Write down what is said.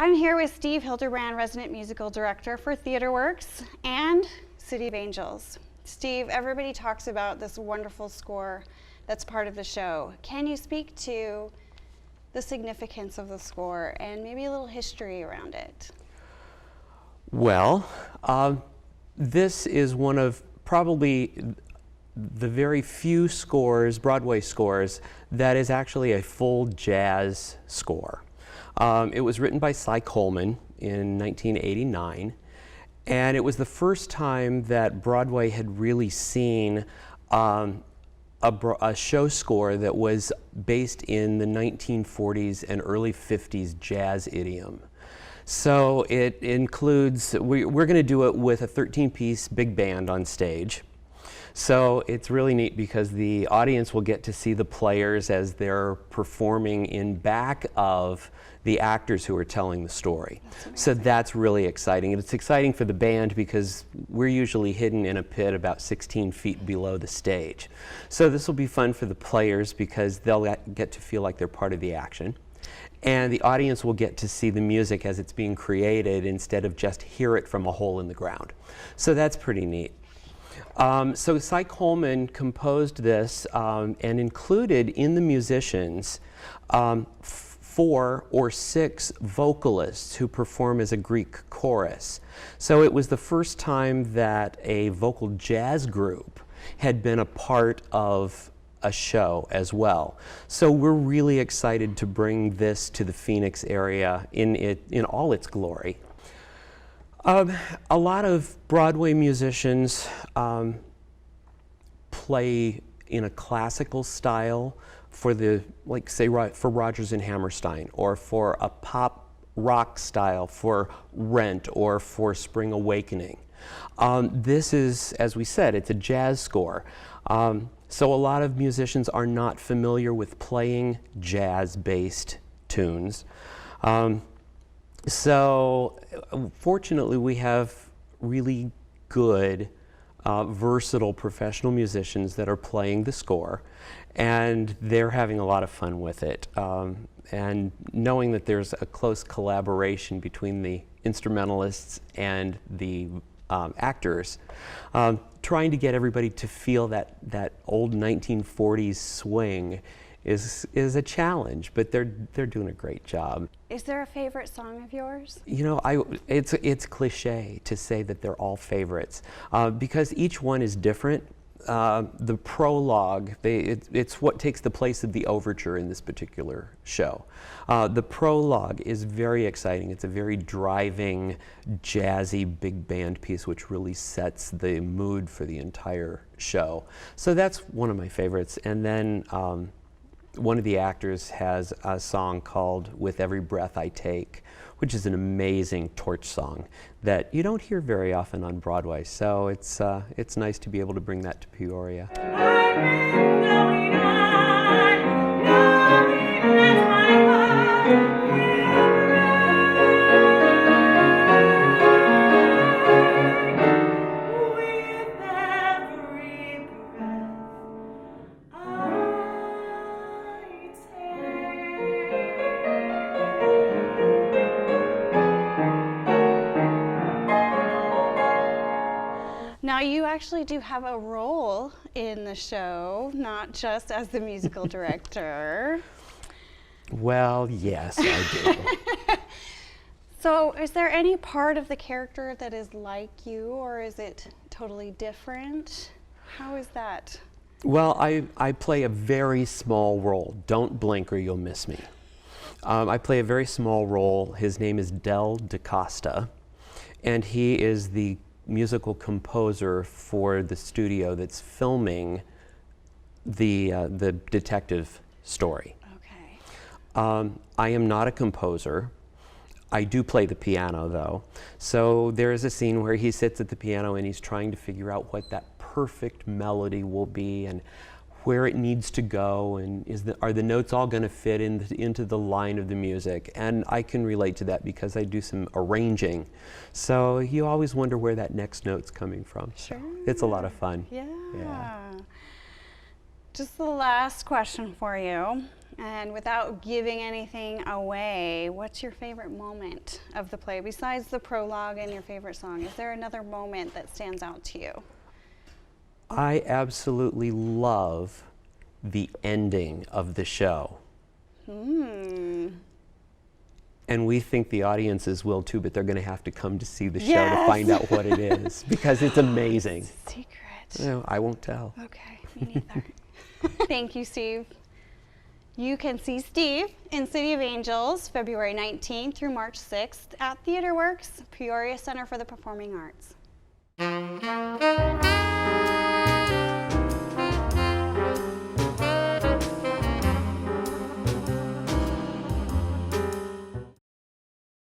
I'm here with Steve Hilderbrand, Resident Musical Director for TheaterWorks and City of Angels. Steve, everybody talks about this wonderful score that's part of the show. Can you speak to the significance of the score and maybe a little history around it? Well, this is one of probably the very few scores, Broadway scores, that is actually a full jazz score. It was written by Cy Coleman in 1989, and it was the first time that Broadway had really seen a show score that was based in the 1940s and early 50s jazz idiom. So it includes, we're going to do it with a 13-piece big band on stage. So it's really neat because the audience will get to see the players as they're performing in back of the actors who are telling the story. So that's really exciting. And it's exciting for the band because we're usually hidden in a pit about 16 feet below the stage. So this will be fun for the players because they'll get to feel like they're part of the action. And the audience will get to see the music as it's being created instead of just hear it from a hole in the ground. So that's pretty neat. So Cy Coleman composed this and included in the musicians 4 or 6 vocalists who perform as a Greek chorus. So it was the first time that a vocal jazz group had been a part of a show as well. So we're really excited to bring this to the Phoenix area in all its glory. A lot of Broadway musicians play in a classical style for the, like say, for Rodgers and Hammerstein, or for a pop rock style for Rent or for Spring Awakening. This is, as we said, it's a jazz score. So a lot of musicians are not familiar with playing jazz-based tunes. So fortunately, we have really good, versatile professional musicians that are playing the score, and they're having a lot of fun with it. And knowing that there's a close collaboration between the instrumentalists and the actors, trying to get everybody to feel that old 1940s swing is a challenge, but they're doing a great job. Is there a favorite song of yours? You know, it's cliche to say that they're all favorites because each one is different. The prologue, it's what takes the place of the overture in this particular show. The prologue is very exciting. It's a very driving, jazzy big band piece which really sets the mood for the entire show. So that's one of my favorites. And then one of the actors has a song called With Every Breath I Take, which is an amazing torch song that you don't hear very often on Broadway. So it's nice to be able to bring that to Peoria. Now, you actually do have a role in the show, not just as the musical director. Well, yes, I do. So is there any part of the character that is like you, or is it totally different? How is that? Well, I play a very small role. Don't blink or you'll miss me. I play a very small role. His name is Del DaCosta, and he is the musical composer for the studio that's filming the detective story. Okay. I am not a composer. I do play the piano though. So there is a scene where he sits at the piano and he's trying to figure out what that perfect melody will be and where it needs to go, and are the notes all going to fit into the line of the music? And I can relate to that because I do some arranging. So you always wonder where that next note's coming from. Sure. So it's a lot of fun. Yeah. Yeah. Just the last question for you. And without giving anything away, what's your favorite moment of the play besides the prologue and your favorite song? Is there another moment that stands out to you? I absolutely love the ending of the show. And we think the audiences will too, but they're going to have to come to see the show to find out what it is, because it's amazing. It's a secret. No, I won't tell. Okay, me neither. Thank you, Steve. You can see Steve in City of Angels, February 19th through March 6th at TheaterWorks, Peoria Center for the Performing Arts.